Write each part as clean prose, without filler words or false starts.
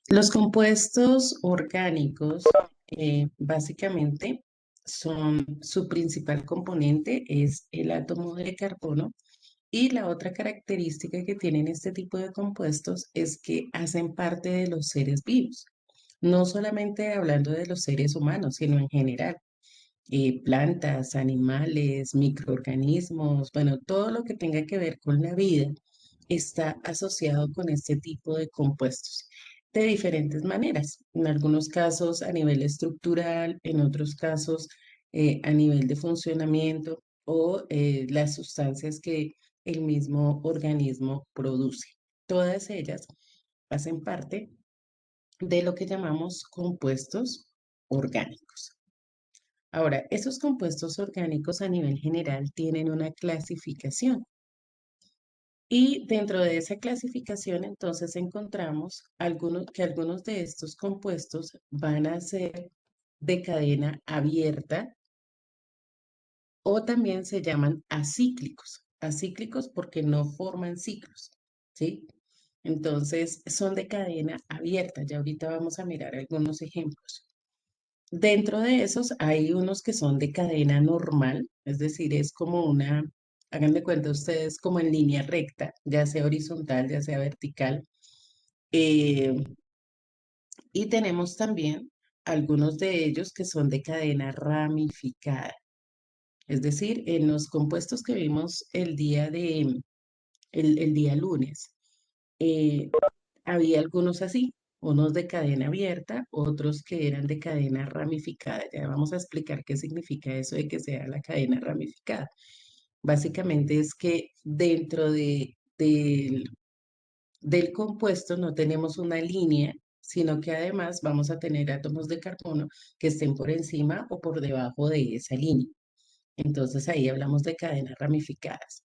Los compuestos orgánicos, básicamente, su principal componente es el átomo de carbono y la otra característica que tienen este tipo de compuestos es que hacen parte de los seres vivos, no solamente hablando de los seres humanos, sino en general. Plantas, animales, microorganismos, bueno, todo lo que tenga que ver con la vida está asociado con este tipo de compuestos de diferentes maneras. En algunos casos a nivel estructural, en otros casos a nivel de funcionamiento o las sustancias que el mismo organismo produce. Todas ellas hacen parte de lo que llamamos compuestos orgánicos. Ahora, esos compuestos orgánicos a nivel general tienen una clasificación y dentro de esa clasificación entonces encontramos algunos de estos compuestos van a ser de cadena abierta o también se llaman acíclicos. Acíclicos porque no forman ciclos, ¿sí? Entonces son de cadena abierta. Ya ahorita vamos a mirar algunos ejemplos. Dentro de esos hay unos que son de cadena normal, es decir, es como hagan de cuenta ustedes como en línea recta, ya sea horizontal, ya sea vertical. Eh, y tenemos también algunos de ellos que son de cadena ramificada, es decir, en los compuestos que vimos el día lunes. eh, Había algunos así, unos de cadena abierta, otros que eran de cadena ramificada. Ya vamos a explicar qué significa eso de que sea la cadena ramificada. Básicamente es que del compuesto no tenemos una línea, sino que además vamos a tener átomos de carbono que estén por encima o por debajo de esa línea. Entonces ahí hablamos de cadenas ramificadas.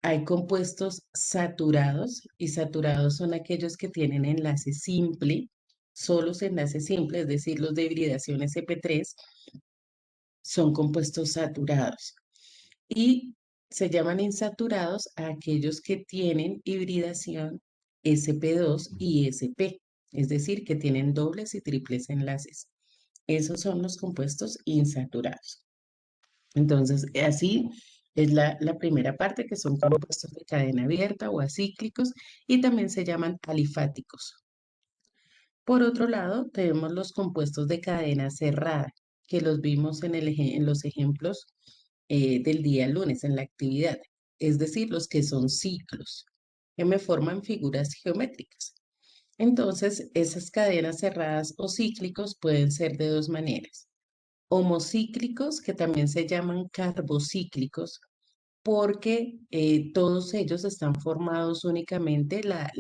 Hay compuestos saturados y saturados son aquellos que tienen enlace simple, solos enlace simple, es decir, los de hibridación sp3 son compuestos saturados. Y se llaman insaturados a aquellos que tienen hibridación sp2 y sp, es decir, que tienen dobles y triples enlaces. Esos son los compuestos insaturados. Entonces, así es la primera parte, que son compuestos de cadena abierta o acíclicos, y también se llaman alifáticos. Por otro lado, tenemos los compuestos de cadena cerrada, que los vimos en los ejemplos del día lunes, en la actividad, es decir, los que son ciclos, que me forman figuras geométricas. Entonces, esas cadenas cerradas o cíclicos pueden ser de dos maneras: homocíclicos, que también se llaman carbocíclicos, porque todos ellos están formados únicamente, la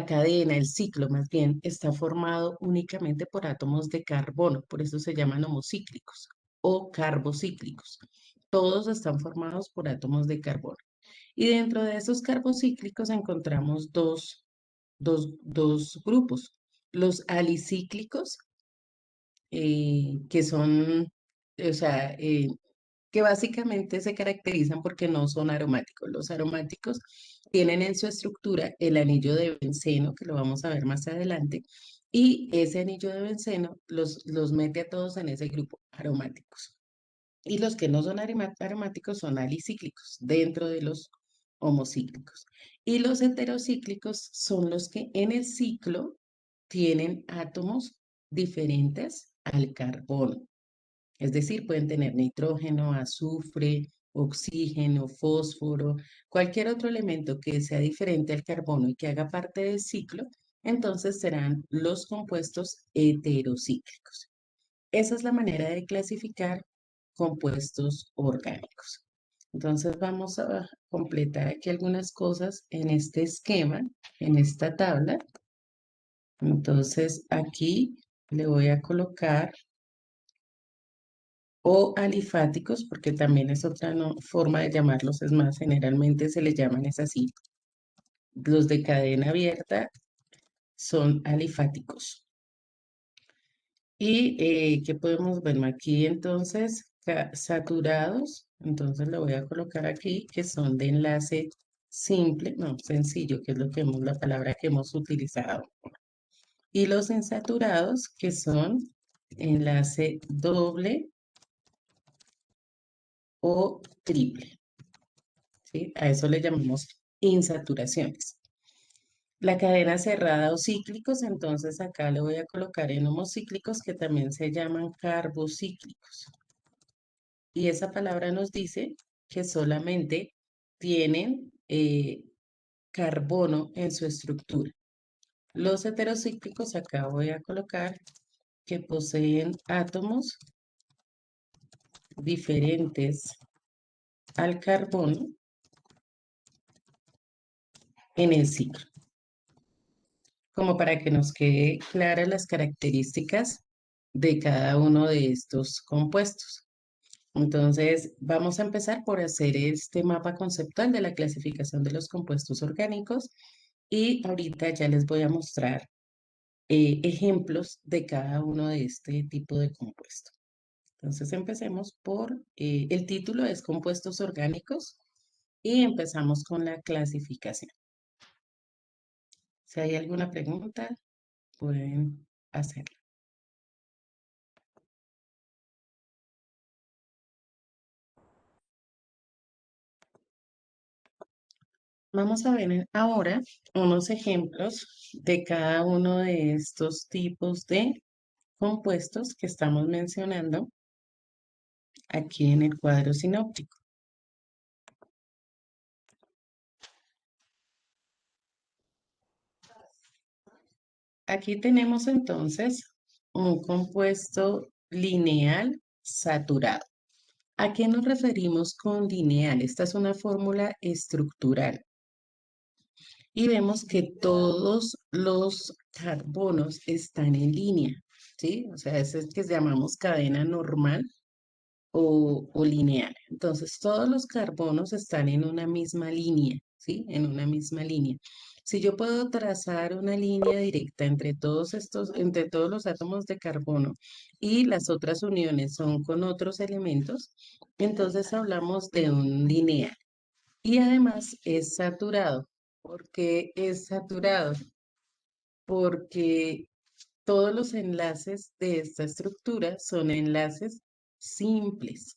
cadena, el ciclo más bien, está formado únicamente por átomos de carbono, por eso se llaman homocíclicos o carbocíclicos. Todos están formados por átomos de carbono. Y dentro de esos carbocíclicos encontramos dos grupos: los alicíclicos, que son, o sea, que básicamente se caracterizan porque no son aromáticos. Los aromáticos tienen en su estructura el anillo de benceno, que lo vamos a ver más adelante, y ese anillo de benceno los mete a todos en ese grupo, aromáticos. Y los que no son aromáticos son alicíclicos, dentro de los homocíclicos. Y los heterocíclicos son los que en el ciclo tienen átomos diferentes al carbono. Es decir, pueden tener nitrógeno, azufre, oxígeno, fósforo, cualquier otro elemento que sea diferente al carbono y que haga parte del ciclo, entonces serán los compuestos heterocíclicos. Esa es la manera de clasificar compuestos orgánicos. Entonces vamos a completar aquí algunas cosas en este esquema, en esta tabla. Entonces aquí le voy a colocar o alifáticos, porque también es otra forma de llamarlos, es más, generalmente se les llaman es así. Los de cadena abierta son alifáticos. Y ¿qué podemos ver aquí entonces? Saturados, entonces le voy a colocar aquí que son de enlace simple, no, sencillo, que es lo que hemos, la palabra que hemos utilizado. Y los insaturados, que son enlace doble o triple, ¿sí? A eso le llamamos insaturaciones. La cadena cerrada o cíclicos, entonces acá le voy a colocar en homocíclicos que también se llaman carbocíclicos. Y esa palabra nos dice que solamente tienen carbono en su estructura. Los heterocíclicos acá voy a colocar que poseen átomos diferentes al carbono en el ciclo, como para que nos quede claras las características de cada uno de estos compuestos. Entonces, vamos a empezar por hacer este mapa conceptual de la clasificación de los compuestos orgánicos y ahorita ya les voy a mostrar ejemplos de cada uno de este tipo de compuesto. Entonces, empecemos por, el título es compuestos orgánicos y empezamos con la clasificación. Si hay alguna pregunta, pueden hacerla. Vamos a ver ahora unos ejemplos de cada uno de estos tipos de compuestos que estamos mencionando aquí en el cuadro sinóptico. Aquí tenemos entonces un compuesto lineal saturado. ¿A qué nos referimos con lineal? Esta es una fórmula estructural. Y vemos que todos los carbonos están en línea, ¿sí? O sea, es el que llamamos cadena normal o lineal. Entonces, todos los carbonos están en una misma línea, ¿sí? En una misma línea. Si yo puedo trazar una línea directa entre todos estos, entre todos los átomos de carbono y las otras uniones son con otros elementos, entonces hablamos de un lineal. Y además es saturado. ¿Por qué es saturado? Porque todos los enlaces de esta estructura son enlaces simples.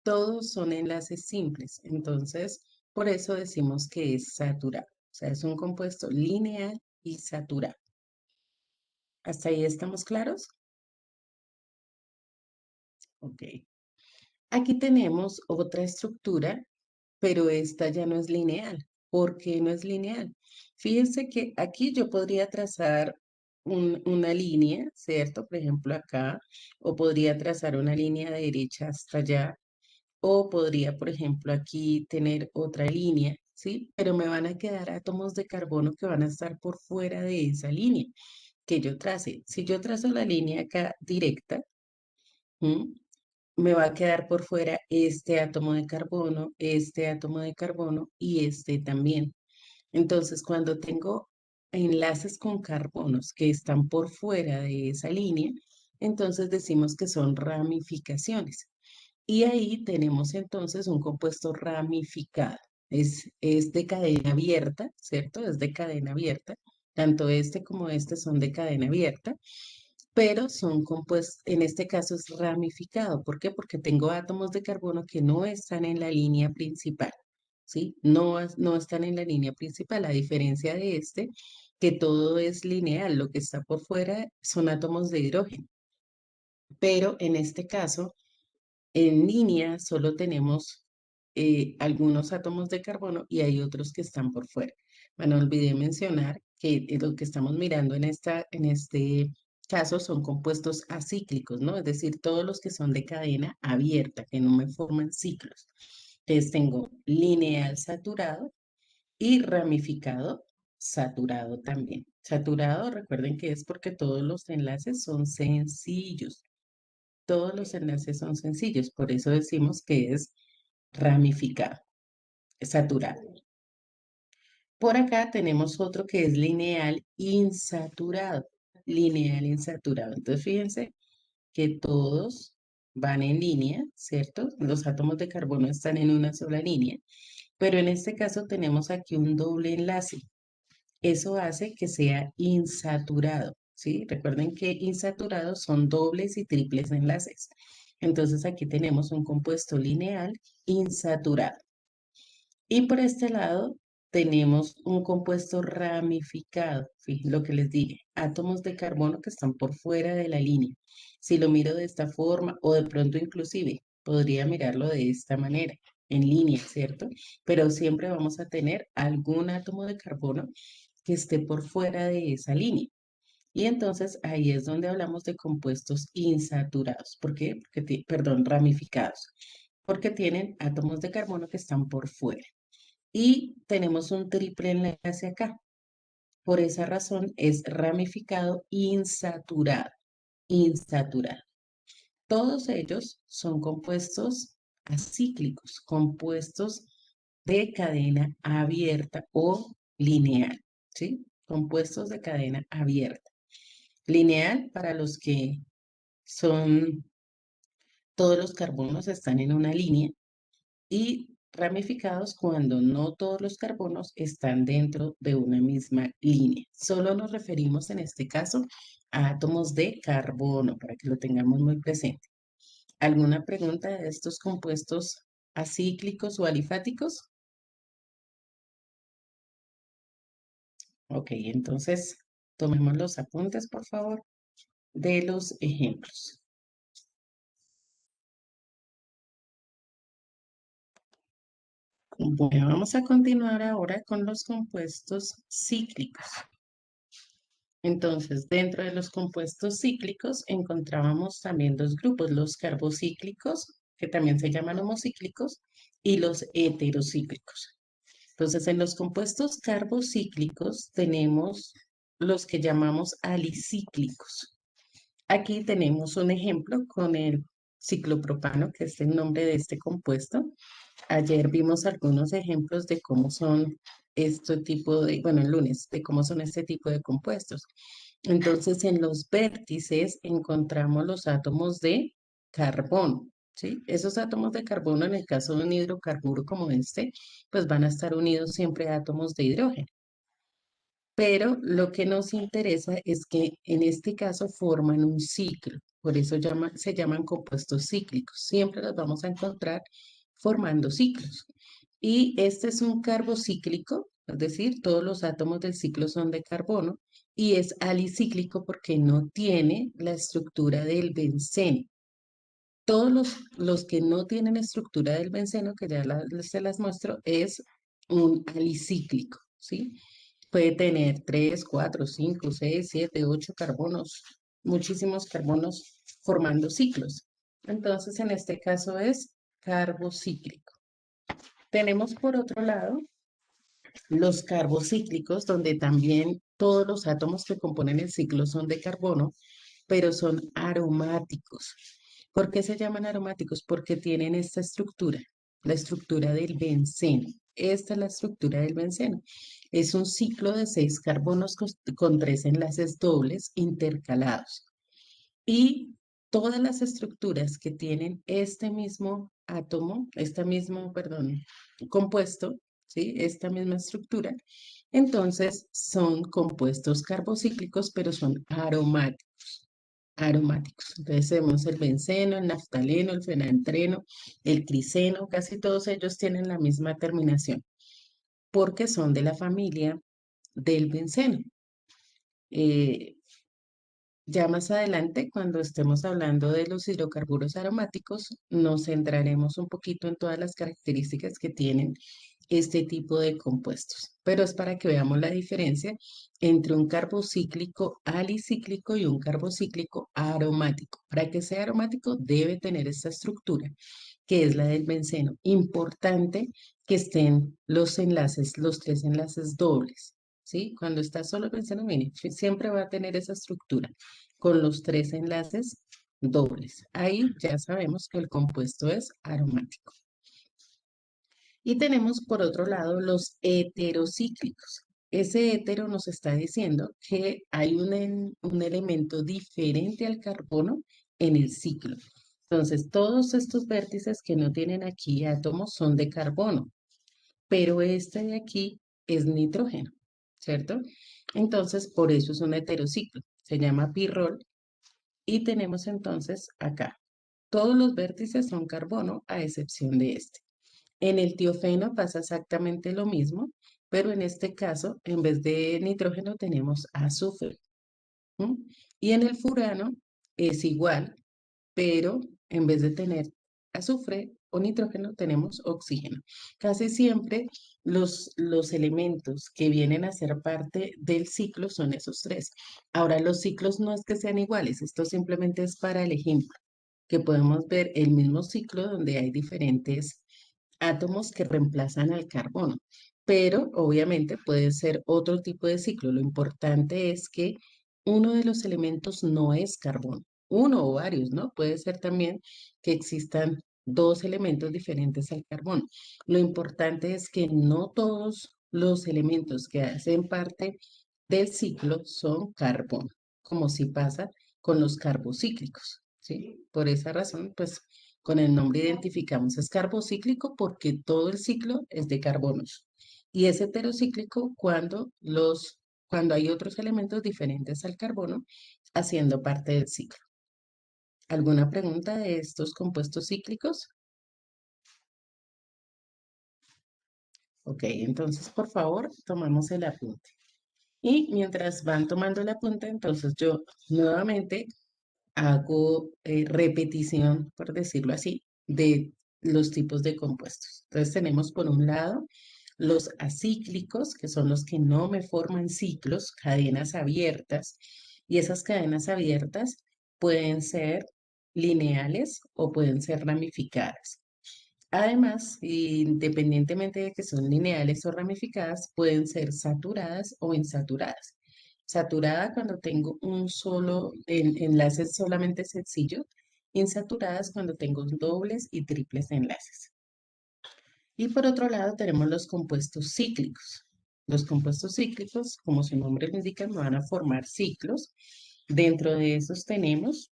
Todos son enlaces simples. Entonces, por eso decimos que es saturado. O sea, es un compuesto lineal y saturado. ¿Hasta ahí estamos claros? Ok. Aquí tenemos otra estructura, pero esta ya no es lineal. ¿Por qué no es lineal? Fíjense que aquí yo podría trazar una línea, ¿cierto? Por ejemplo, acá, o podría trazar una línea de derecha hasta allá, o podría, por ejemplo, aquí tener otra línea, ¿sí? Pero me van a quedar átomos de carbono que van a estar por fuera de esa línea que yo trace. Si yo trazo la línea acá directa, ¿m? Me va a quedar por fuera este átomo de carbono y este también. Entonces, cuando tengo enlaces con carbonos que están por fuera de esa línea, entonces decimos que son ramificaciones. Y ahí tenemos entonces un compuesto ramificado. Es de cadena abierta, ¿cierto? Es de cadena abierta. Tanto este como este son de cadena abierta, pero son compuestos, en este caso es ramificado. ¿Por qué? Porque tengo átomos de carbono que no están en la línea principal, ¿sí? No, no están en la línea principal, a diferencia de este, que todo es lineal. Lo que está por fuera son átomos de hidrógeno. Pero en este caso, en línea solo tenemos algunos átomos de carbono y hay otros que están por fuera. Bueno, olvidé mencionar que lo que estamos mirando en este caso son compuestos acíclicos, ¿no? Es decir, todos los que son de cadena abierta, que no me forman ciclos. Entonces tengo lineal saturado y ramificado saturado también. Saturado, recuerden que es porque todos los enlaces son sencillos. Todos los enlaces son sencillos, por eso decimos que es ramificado, saturado. Por acá tenemos otro que es lineal insaturado. Lineal insaturado. Entonces fíjense que todos van en línea, ¿cierto? Los átomos de carbono están en una sola línea, pero en este caso tenemos aquí un doble enlace. Eso hace que sea insaturado, ¿sí? Recuerden que insaturados son dobles y triples enlaces. Entonces aquí tenemos un compuesto lineal insaturado. Y por este lado tenemos un compuesto ramificado, fíjense lo que les dije, átomos de carbono que están por fuera de la línea. Si lo miro de esta forma o de pronto inclusive podría mirarlo de esta manera, en línea, ¿cierto? Pero siempre vamos a tener algún átomo de carbono que esté por fuera de esa línea. Y entonces ahí es donde hablamos de compuestos insaturados. ¿Por qué? Perdón, ramificados, porque tienen átomos de carbono que están por fuera. Y tenemos un triple enlace acá. Por esa razón es ramificado insaturado. Insaturado. Todos ellos son compuestos acíclicos, compuestos de cadena abierta o lineal, ¿sí? Compuestos de cadena abierta. Lineal para los que son, todos los carbonos están en una línea y ramificados cuando no todos los carbonos están dentro de una misma línea. Solo nos referimos en este caso a átomos de carbono para que lo tengamos muy presente. ¿Alguna pregunta de estos compuestos acíclicos o alifáticos? Ok, entonces tomemos los apuntes, por favor, de los ejemplos. Bueno, vamos a continuar ahora con los compuestos cíclicos. Entonces, dentro de los compuestos cíclicos encontrábamos también dos grupos, los carbocíclicos, que también se llaman homocíclicos, y los heterocíclicos. Entonces, en los compuestos carbocíclicos tenemos los que llamamos alicíclicos. Aquí tenemos un ejemplo con el ciclopropano, que es el nombre de este compuesto. Ayer vimos algunos ejemplos de cómo son este tipo de, bueno, el lunes, de cómo son este tipo de compuestos. Entonces, en los vértices encontramos los átomos de carbono, ¿sí? Esos átomos de carbono, en el caso de un hidrocarburo como este, pues van a estar unidos siempre a átomos de hidrógeno. Pero lo que nos interesa es que en este caso forman un ciclo, por eso se llaman compuestos cíclicos. Siempre los vamos a encontrar formando ciclos. Y este es un carbocíclico, es decir, todos los átomos del ciclo son de carbono, y es alicíclico porque no tiene la estructura del benceno. Todos los que no tienen estructura del benceno, que ya se las muestro, es un alicíclico, ¿sí? Puede tener 3, 4, 5, 6, 7, 8 carbonos, muchísimos carbonos formando ciclos. Entonces, en este caso es carbocíclico. Tenemos por otro lado los carbocíclicos, donde también todos los átomos que componen el ciclo son de carbono, pero son aromáticos. ¿Por qué se llaman aromáticos? Porque tienen esta estructura, la estructura del benceno. Esta es la estructura del benceno. Es un ciclo de 6 carbonos con 3 enlaces dobles intercalados. Y todas las estructuras que tienen este mismo átomo, este mismo, perdón, compuesto, ¿sí? Esta misma estructura, entonces son compuestos carbocíclicos, pero son aromáticos. Aromáticos. Entonces tenemos el benceno, el naftaleno, el fenantreno, el criseno, casi todos ellos tienen la misma terminación, porque son de la familia del benceno. Eh, Ya más adelante, cuando estemos hablando de los hidrocarburos aromáticos, nos centraremos un poquito en todas las características que tienen este tipo de compuestos. Pero es para que veamos la diferencia entre un carbocíclico alicíclico y un carbocíclico aromático. Para que sea aromático debe tener esta estructura, que es la del benceno. Importante que estén los enlaces, los 3 enlaces dobles. ¿Sí? Cuando está solo el benceno, mire, siempre va a tener esa estructura con los 3 enlaces dobles. Ahí ya sabemos que el compuesto es aromático. Y tenemos por otro lado los heterocíclicos. Ese hetero nos está diciendo que hay un elemento diferente al carbono en el ciclo. Entonces, todos estos vértices que no tienen aquí átomos son de carbono, pero este de aquí es nitrógeno. ¿cierto? Entonces, por eso es un heterociclo. Se llama pirrol y tenemos entonces acá. Todos los vértices son carbono a excepción de este. En el tiofeno pasa exactamente lo mismo, pero en este caso, en vez de nitrógeno, tenemos azufre. ¿M? Y en el furano es igual, pero en vez de tener azufre o nitrógeno, tenemos oxígeno. Casi siempre los elementos que vienen a ser parte del ciclo son esos tres. Ahora, los ciclos no es que sean iguales, esto simplemente es para el ejemplo, que podemos ver el mismo ciclo donde hay diferentes átomos que reemplazan al carbono, pero obviamente puede ser otro tipo de ciclo. Lo importante es que uno de los elementos no es carbono, uno o varios, ¿no? Puede ser también que existan dos elementos diferentes al carbono. Lo importante es que no todos los elementos que hacen parte del ciclo son carbono, como si pasa con los carbocíclicos, ¿sí? Por esa razón, pues con el nombre identificamos, es carbocíclico porque todo el ciclo es de carbonos y es heterocíclico cuando hay otros elementos diferentes al carbono haciendo parte del ciclo. ¿Alguna pregunta de estos compuestos cíclicos? Ok, entonces por favor tomamos el apunte. Y mientras van tomando el apunte, entonces yo nuevamente hago repetición, por decirlo así, de los tipos de compuestos. Entonces tenemos por un lado los acíclicos, que son los que no me forman ciclos, cadenas abiertas, y esas cadenas abiertas pueden ser lineales o pueden ser ramificadas. Además, independientemente de que son lineales o ramificadas, pueden ser saturadas o insaturadas. Saturada cuando tengo un solo enlace solamente sencillo, insaturadas cuando tengo dobles y triples enlaces. Y por otro lado tenemos los compuestos cíclicos. Los compuestos cíclicos, como su nombre lo indica, van a formar ciclos. Dentro de esos tenemos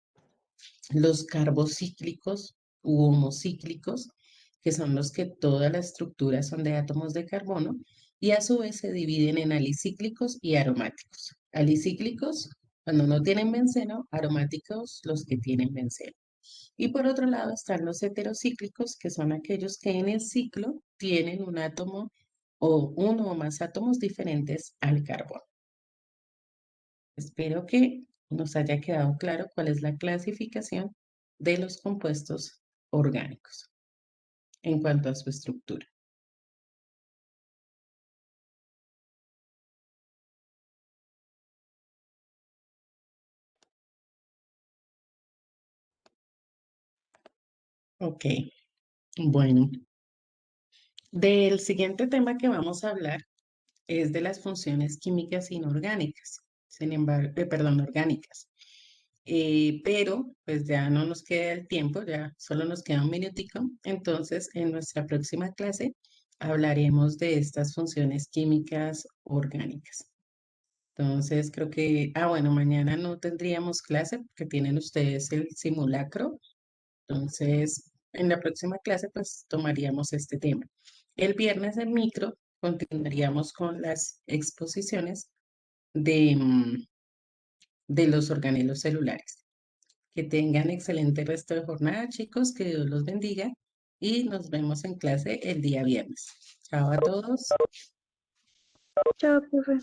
los carbocíclicos u homocíclicos, que son los que toda la estructura son de átomos de carbono, y a su vez se dividen en alicíclicos y aromáticos. Alicíclicos, cuando no tienen benceno, aromáticos, los que tienen benceno. Y por otro lado están los heterocíclicos, que son aquellos que en el ciclo tienen un átomo o uno o más átomos diferentes al carbono. Espero que nos haya quedado claro cuál es la clasificación de los compuestos orgánicos en cuanto a su estructura. Ok, bueno. Del siguiente tema que vamos a hablar es de las funciones químicas inorgánicas, sin embargo, perdón, orgánicas. Pero pues ya no nos queda el tiempo, ya solo nos queda un minutico. Entonces, en nuestra próxima clase hablaremos de estas funciones químicas orgánicas. Entonces, creo que, bueno, mañana no tendríamos clase porque tienen ustedes el simulacro. Entonces, en la próxima clase, pues tomaríamos este tema. El viernes en micro continuaríamos con las exposiciones de los organelos celulares. Que tengan excelente resto de jornada, chicos, que Dios los bendiga y nos vemos en clase el día viernes. Chao a todos. Chao, profe.